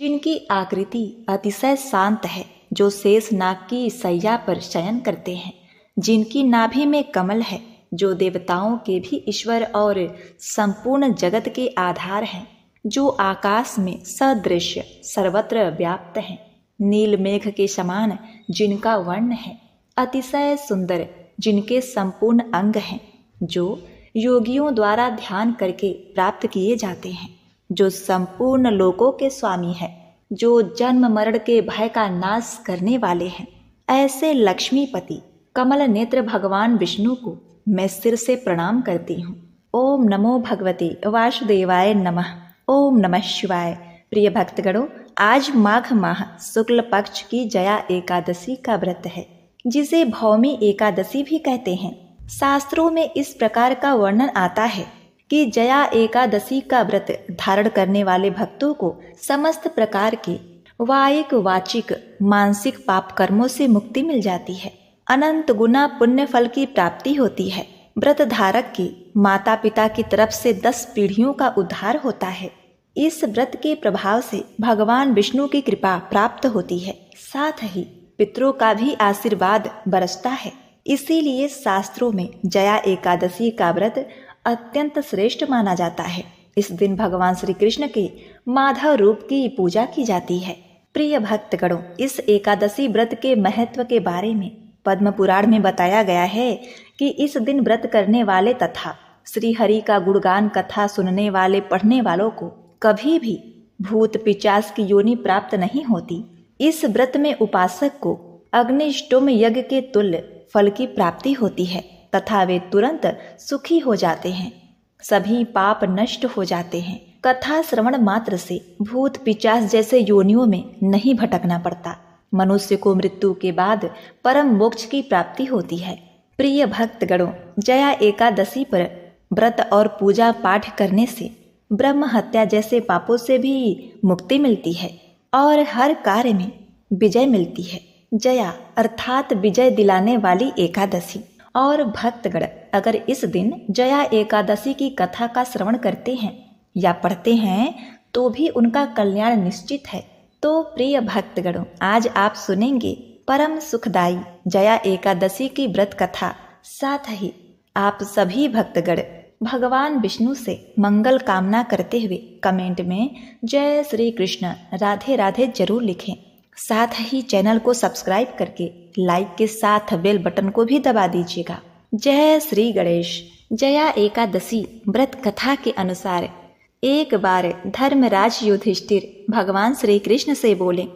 जिनकी आकृति अतिशय शांत है, जो शेष नाग की सैया पर शयन करते हैं, जिनकी नाभि में कमल है, जो देवताओं के भी ईश्वर और संपूर्ण जगत के आधार हैं, जो आकाश में सदृश्य सर्वत्र व्याप्त हैं, नील मेघ के समान जिनका वर्ण है, अतिशय सुंदर जिनके संपूर्ण अंग हैं, जो योगियों द्वारा ध्यान करके प्राप्त किए जाते हैं, जो संपूर्ण लोकों के स्वामी है, जो जन्म मरण के भय का नाश करने वाले हैं, ऐसे लक्ष्मीपति कमल नेत्र भगवान विष्णु को मैं सिर से प्रणाम करती हूँ। ओम नमो भगवते वासुदेवाय नमः। ओम नमः शिवाय। प्रिय भक्तगणों, आज माघ माह शुक्ल पक्ष की जया एकादशी का व्रत है, जिसे भौमी एकादशी भी कहते हैं। शास्त्रों में इस प्रकार का वर्णन आता है कि जया एकादशी का व्रत धारण करने वाले भक्तों को समस्त प्रकार के वायिक वाचिक मानसिक पाप कर्मों से मुक्ति मिल जाती है, अनंत गुना पुण्य फल की प्राप्ति होती है। व्रत धारक की माता पिता की तरफ से 10 पीढ़ियों का उद्धार होता है। इस व्रत के प्रभाव से भगवान विष्णु की कृपा प्राप्त होती है, साथ ही पितरों का भी आशीर्वाद बरसता है। इसीलिए शास्त्रों में जया एकादशी का व्रत अत्यंत श्रेष्ठ माना जाता है। इस दिन भगवान श्री कृष्ण के माधव रूप की पूजा की जाती है। प्रिय भक्तगणों, इस एकादशी व्रत के महत्व के बारे में पद्म पुराण में बताया गया है कि इस दिन व्रत करने वाले तथा श्री हरि का गुणगान कथा सुनने वाले पढ़ने वालों को कभी भी भूत पिचास की योनि प्राप्त नहीं होती। इस व्रत में उपासक को अग्निष्टोम यज्ञ के तुल्य फल की प्राप्ति होती है तथा वे तुरंत सुखी हो जाते हैं, सभी पाप नष्ट हो जाते हैं। कथा श्रवण मात्र से भूत पिचास जैसे योनियों में नहीं भटकना पड़ता। मनुष्य को मृत्यु के बाद परम मोक्ष की प्राप्ति होती है। प्रिय भक्तगणों, जया एकादशी पर व्रत और पूजा पाठ करने से ब्रह्म हत्या जैसे पापों से भी मुक्ति मिलती है और हर कार्य में विजय मिलती है। जया अर्थात विजय दिलाने वाली एकादशी। और भक्तगण अगर इस दिन जया एकादशी की कथा का श्रवण करते हैं या पढ़ते हैं तो भी उनका कल्याण निश्चित है। तो प्रिय भक्तगणों, आज आप सुनेंगे परम सुखदायी जया एकादशी की व्रत कथा। साथ ही आप सभी भक्तगण भगवान विष्णु से मंगल कामना करते हुए कमेंट में जय श्री कृष्ण राधे राधे जरूर लिखें। साथ ही चैनल को सब्सक्राइब करके लाइक के साथ बेल बटन को भी दबा दीजिएगा। जय श्री गणेश। जया एकादशी व्रत कथा के अनुसार एक बार धर्मराज युधिष्ठिर भगवान श्री कृष्ण से बोले,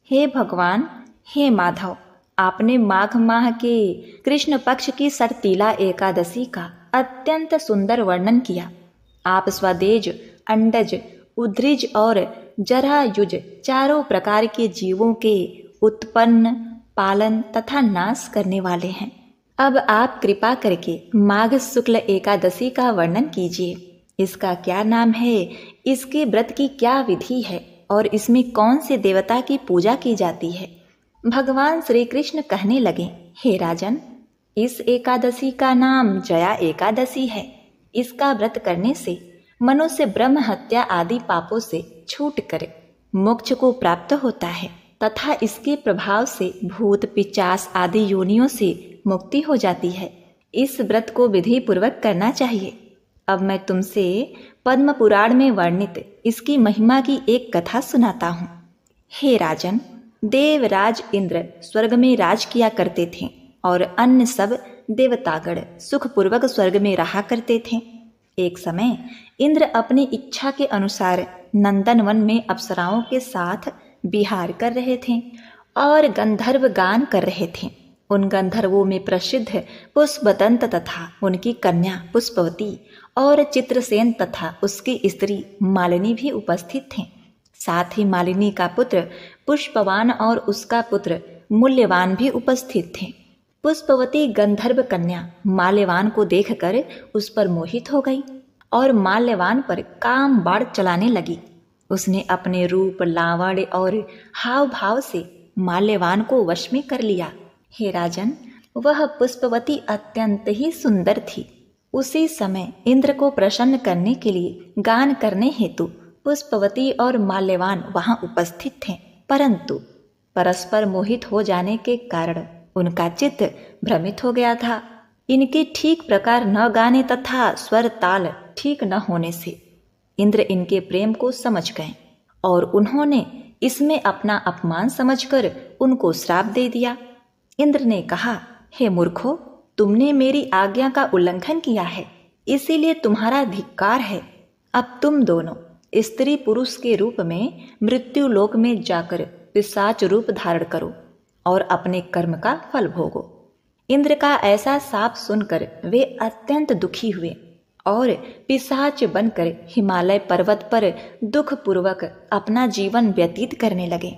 हे भगवान, हे माधव, आपने माघ माह के कृष्ण पक्ष की सड़तीला एकादशी का अत्यंत सुंदर वर्णन किया। आप स्वदेज, अंडज, उद्रिज और जरायुज चारों प्रकार के जीवों के उत्पन्न, पालन तथा नाश करने वाले हैं। अब आप कृपा करके माघ शुक्ल एकादशी का वर्णन कीजिए। इसका क्या नाम है, इसके व्रत की क्या विधि है और इसमें कौन से देवता की पूजा की जाती है। भगवान श्री कृष्ण कहने लगे, हे राजन, इस एकादशी का नाम जया एकादशी है। इसका व्रत करने से मनुष्य ब्रह्म हत्या आदि पापों से छूट कर मोक्ष को प्राप्त होता है तथा इसके प्रभाव से भूत पिचास आदि योनियों से मुक्ति हो जाती है। इस व्रत को विधि पूर्वक करना चाहिए। अब मैं तुमसे पद्म पुराण में वर्णित इसकी महिमा की एक कथा सुनाता हूँ। हे राजन, देवराज इंद्र स्वर्ग में राज किया करते थे और अन्य सब देवतागण सुखपूर्वक स्वर्ग में रहा करते थे। एक समय इंद्र अपनी इच्छा के अनुसार नंदनवन में अप्सराओं के साथ विहार कर रहे थे और गंधर्व गान कर रहे थे। उन गंधर्वों में प्रसिद्ध पुष्पदंत तथा उनकी कन्या पुष्पवती और चित्रसेन तथा उसकी स्त्री मालिनी भी उपस्थित थे। साथ ही मालिनी का पुत्र पुष्पवान और उसका पुत्र मूल्यवान भी उपस्थित थे। पुष्पवती गंधर्व कन्या माल्यवान को देखकर उस पर मोहित हो गई और माल्यवान पर काम बाण चलाने लगी। उसने अपने रूप, लावण्य और हाव भाव से माल्यवान को वश में कर लिया। हे राजन, वह पुष्पवती अत्यंत ही सुंदर थी। उसी समय इंद्र को प्रसन्न करने के लिए गान करने हेतु पुष्पवती और माल्यवान वहां उपस्थित थे, परंतु परस्पर मोहित हो जाने के कारण उनका चित्त भ्रमित हो गया था। इनके ठीक प्रकार न गाने तथा स्वर ताल ठीक न होने से इंद्र इनके प्रेम को समझ गए और उन्होंने इसमें अपना अपमान समझकर उनको श्राप दे दिया। इंद्र ने कहा, हे मूर्खो, तुमने मेरी आज्ञा का उल्लंघन किया है, इसीलिए तुम्हारा धिक्कार है। अब तुम दोनों स्त्री पुरुष के रूप में मृत्यु लोक में जाकर पिशाच रूप धारण करो और अपने कर्म का फल भोगो। इंद्र का ऐसा शाप सुनकर वे अत्यंत दुखी हुए और पिशाच बनकर हिमालय पर्वत पर दुख पूर्वक अपना जीवन व्यतीत करने लगे।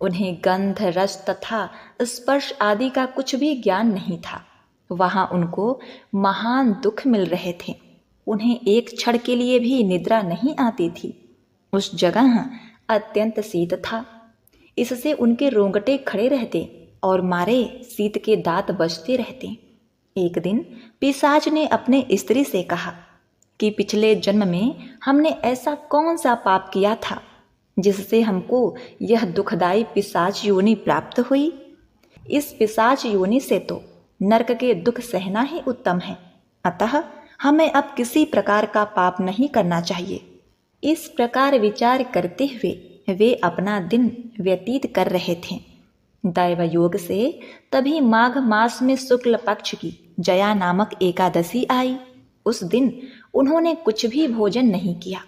उन्हें गंध, रस तथा स्पर्श आदि का कुछ भी ज्ञान नहीं था। वहां उनको महान दुख मिल रहे थे। उन्हें एक क्षण के लिए भी निद्रा नहीं आती थी। उस जगह अत्यंत शीत था, इससे उनके रोंगटे खड़े रहते और मारे शीत के दांत बजते रहते। एक दिन पिशाच ने अपने स्त्री से कहा कि पिछले जन्म में हमने ऐसा कौन सा पाप किया था जिससे हमको यह दुखदायी पिशाच योनि प्राप्त हुई। इस पिशाच योनि से तो नरक के दुख सहना ही उत्तम है, अतः हमें अब किसी प्रकार का पाप नहीं करना चाहिए। इस प्रकार विचार करते हुए वे अपना दिन व्यतीत कर रहे थे। दैव योग से तभी माघ मास में शुक्ल पक्ष की जया नामक एकादशी आई। उस दिन उन्होंने कुछ भी भोजन नहीं किया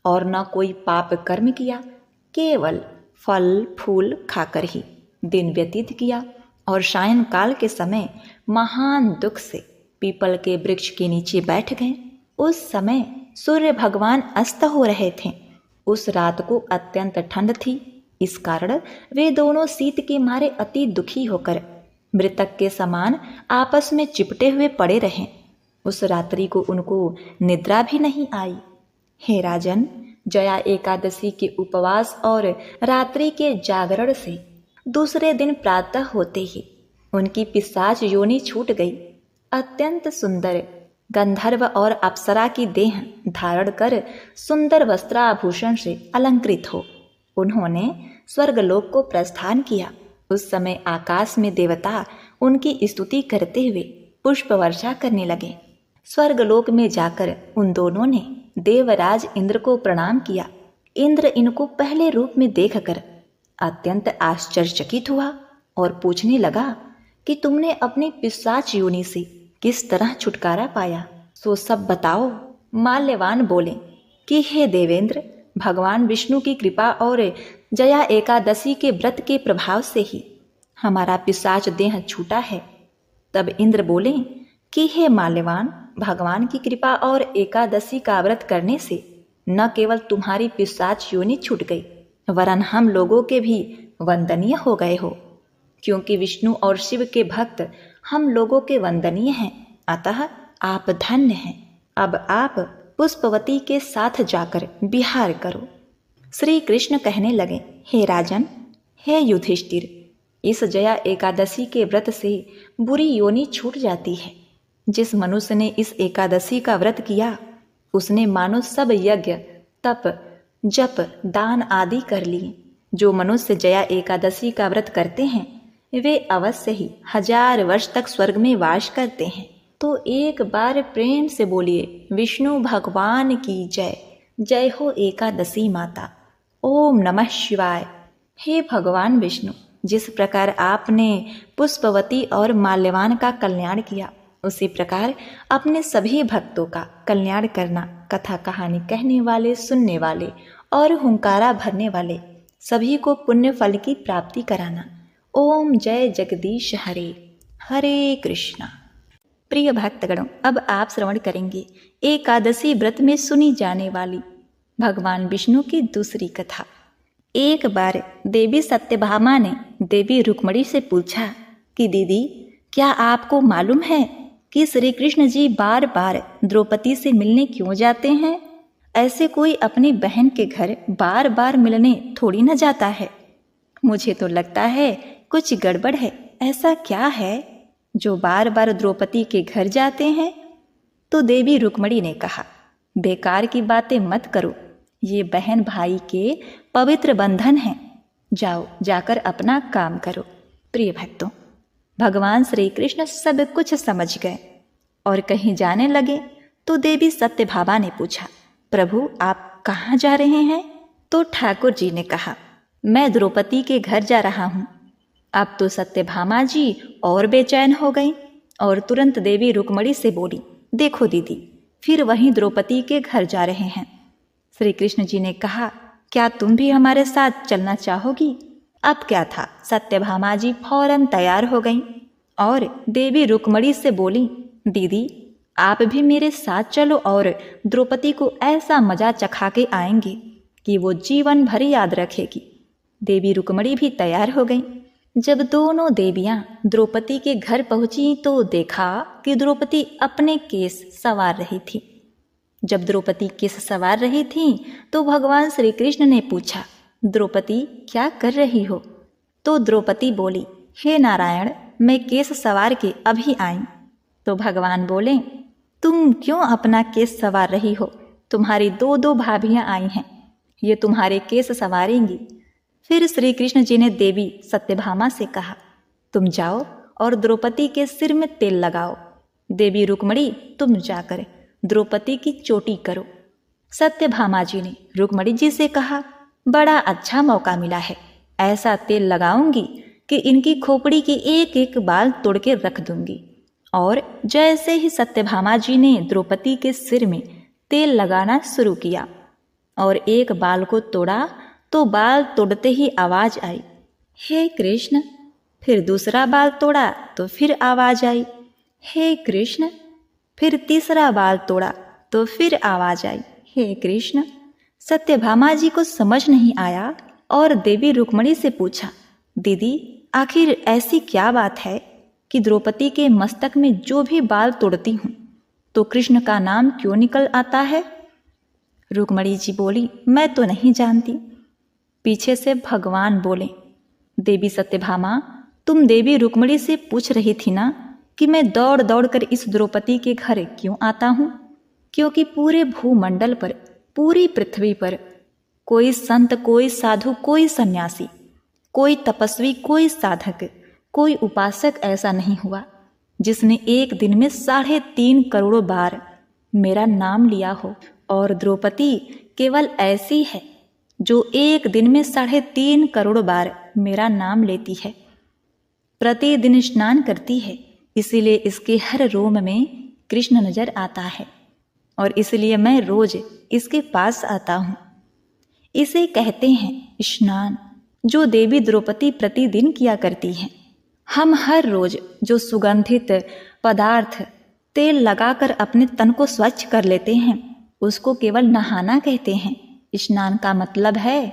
और न कोई पाप कर्म किया, केवल फल फूल खाकर ही दिन व्यतीत किया और सायंकाल के समय महान दुख से पीपल के वृक्ष के नीचे बैठ गए। उस समय सूर्य भगवान अस्त हो रहे थे। उस रात को अत्यंत ठंड थी, इस कारण वे दोनों शीत के मारे अति दुखी होकर मृतक के समान आपस में चिपटे हुए पड़े रहे। उस रात्रि को उनको निद्रा भी नहीं आई। हे राजन, जया एकादशी के उपवास और रात्रि के जागरण से दूसरे दिन प्रातः होते ही उनकी पिशाच योनि छूट गई। अत्यंत सुंदर गंधर्व और अप्सरा की देह धारण कर सुंदर वस्त्राभूषण से अलंकृत हो उन्होंने स्वर्गलोक को प्रस्थान किया। उस समय आकाश में देवता उनकी स्तुति करते हुए पुष्प वर्षा करने लगे। स्वर्गलोक में जाकर उन दोनों ने देवराज इंद्र को प्रणाम किया। इंद्र इनको पहले रूप में देखकर अत्यंत आश्चर्यचकित हुआ और पूछने लगा कि तुमने अपनी पिशाच योनि से किस तरह छुटकारा पाया, सो सब बताओ। माल्यवान बोले कि हे देवेंद्र, भगवान विष्णु की कृपा और जया एकादशी के व्रत के प्रभाव से ही हमारा पिशाच देह छूटा है। तब इंद्र बोले कि हे माल्यवान, भगवान की कृपा और एकादशी का व्रत करने से न केवल तुम्हारी पिशाच योनि छूट गई, वरन हम लोगों के भी वंदनीय हो गए हो, क्योंकि विष्णु और शिव के भक्त हम लोगों के वंदनीय हैं, अतः आप धन्य हैं। अब आप पुष्पवती के साथ जाकर विहार करो। श्री कृष्ण कहने लगे, हे राजन, हे युधिष्ठिर, इस जया एकादशी के व्रत से बुरी योनि छूट जाती है। जिस मनुष्य ने इस एकादशी का व्रत किया उसने मानो सब यज्ञ, तप, जप, दान आदि कर लिए। जो मनुष्य जया एकादशी का व्रत करते हैं वे अवश्य ही 1000 वर्ष तक स्वर्ग में वास करते हैं। तो एक बार प्रेम से बोलिए, विष्णु भगवान की जय। जय हो एकादशी माता। ओम नमः शिवाय। हे भगवान विष्णु, जिस प्रकार आपने पुष्पवती और माल्यवान का कल्याण किया, उसी प्रकार अपने सभी भक्तों का कल्याण करना। कथा कहानी कहने वाले, सुनने वाले और हुंकारा भरने वाले सभी को पुण्य फल की प्राप्ति कराना। ओम जय जगदीश हरे। हरे कृष्णा। प्रिय भक्तगणों, अब आप श्रवण करेंगे एकादशी व्रत में सुनी जाने वाली भगवान विष्णु की दूसरी कथा। एक बार देवी सत्यभामा ने देवी रुक्मणी से पूछा कि दीदी, क्या आपको मालूम है कि श्री कृष्ण जी बार बार द्रौपदी से मिलने क्यों जाते हैं? ऐसे कोई अपनी बहन के घर बार बार मिलने थोड़ी न जाता है। मुझे तो लगता है कुछ गड़बड़ है। ऐसा क्या है जो बार बार द्रौपदी के घर जाते हैं? तो देवी रुक्मणी ने कहा, बेकार की बातें मत करो। ये बहन भाई के पवित्र बंधन हैं। जाओ, जाकर अपना काम करो। प्रिय भक्तों, भगवान श्री कृष्ण सब कुछ समझ गए और कहीं जाने लगे तो देवी सत्यभामा ने पूछा, प्रभु आप कहाँ जा रहे हैं? तो ठाकुर जी ने कहा, मैं द्रौपदी के घर जा रहा हूँ। अब तो सत्यभामा जी और बेचैन हो गई और तुरंत देवी रुक्मणी से बोली, देखो दीदी, फिर वहीं द्रौपदी के घर जा रहे हैं। श्री कृष्ण जी ने कहा, क्या तुम भी हमारे साथ चलना चाहोगी? अब क्या था, सत्यभामा जी फौरन तैयार हो गईं और देवी रुक्मणी से बोली, दीदी आप भी मेरे साथ चलो और द्रौपदी को ऐसा मजा चखा के आएंगे कि वो जीवन भर याद रखेगी। देवी रुक्मणी भी तैयार हो गईं। जब दोनों देवियां द्रौपदी के घर पहुंची तो देखा कि द्रौपदी अपने केस संवार रही थी। जब द्रौपदी केस संवार रही थी तो भगवान श्री कृष्ण ने पूछा, द्रौपदी क्या कर रही हो? तो द्रौपदी बोली, हे नारायण, मैं केस संवार के अभी आई। तो भगवान बोले, तुम क्यों अपना केस संवार रही हो? तुम्हारी दो भाभियां आई हैं, ये तुम्हारे केस संवारेंगी। फिर श्री कृष्ण जी ने देवी सत्यभामा से कहा, तुम जाओ और द्रौपदी के सिर में तेल लगाओ। देवी रुक्मणी तुम जाकर द्रौपदी की चोटी करो। सत्यभामा जी ने रुक्मणी जी से कहा, बड़ा अच्छा मौका मिला है, ऐसा तेल लगाऊंगी कि इनकी खोपड़ी के एक एक बाल तोड़ के रख दूंगी। और जैसे ही सत्यभामा जी ने द्रौपदी के सिर में तेल लगाना शुरू किया और एक बाल को तोड़ा तो बाल तोड़ते ही आवाज आई, हे कृष्ण। फिर दूसरा बाल तोड़ा तो फिर आवाज आई, हे कृष्ण। फिर तीसरा बाल तोड़ा तो फिर आवाज आई, हे कृष्ण। सत्यभामा जी को समझ नहीं आया और देवी रुक्मणी से पूछा, दीदी आखिर ऐसी क्या बात है कि द्रौपदी के मस्तक में जो भी बाल तोड़ती हूँ तो कृष्ण का नाम क्यों निकल आता है? रुक्मणी जी बोली, मैं तो नहीं जानती। पीछे से भगवान बोले, देवी सत्यभामा, तुम देवी रुक्मणी से पूछ रही थी ना कि मैं दौड़ दौड़ कर इस द्रौपदी के घर क्यों आता हूँ? क्योंकि पूरे भूमंडल पर, पूरी पृथ्वी पर कोई संत, कोई साधु, कोई सन्यासी, कोई तपस्वी, कोई साधक, कोई उपासक ऐसा नहीं हुआ जिसने एक दिन में 3.5 करोड़ बार मेरा नाम लिया हो। और द्रौपदी केवल ऐसी है जो एक दिन में 3.5 करोड़ बार मेरा नाम लेती है, प्रतिदिन स्नान करती है, इसीलिए इसके हर रोम में कृष्ण नजर आता है और इसलिए मैं रोज इसके पास आता हूँ। इसे कहते हैं स्नान, जो देवी द्रौपदी प्रतिदिन किया करती हैं। हम हर रोज जो सुगंधित पदार्थ तेल लगाकर अपने तन को स्वच्छ कर लेते हैं उसको केवल नहाना कहते हैं। स्नान का मतलब है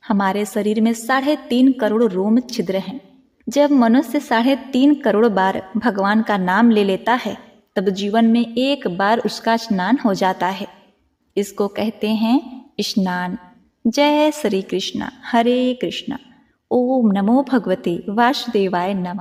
हमारे शरीर में 3.5 करोड़ रोम छिद्र हैं। जब मनुष्य 3.5 करोड़ बार भगवान का नाम ले लेता है तब जीवन में एक बार उसका स्नान हो जाता है। इसको कहते हैं स्नान। जय श्री कृष्ण। हरे कृष्ण। ओम नमो भगवते वासुदेवाय नमः।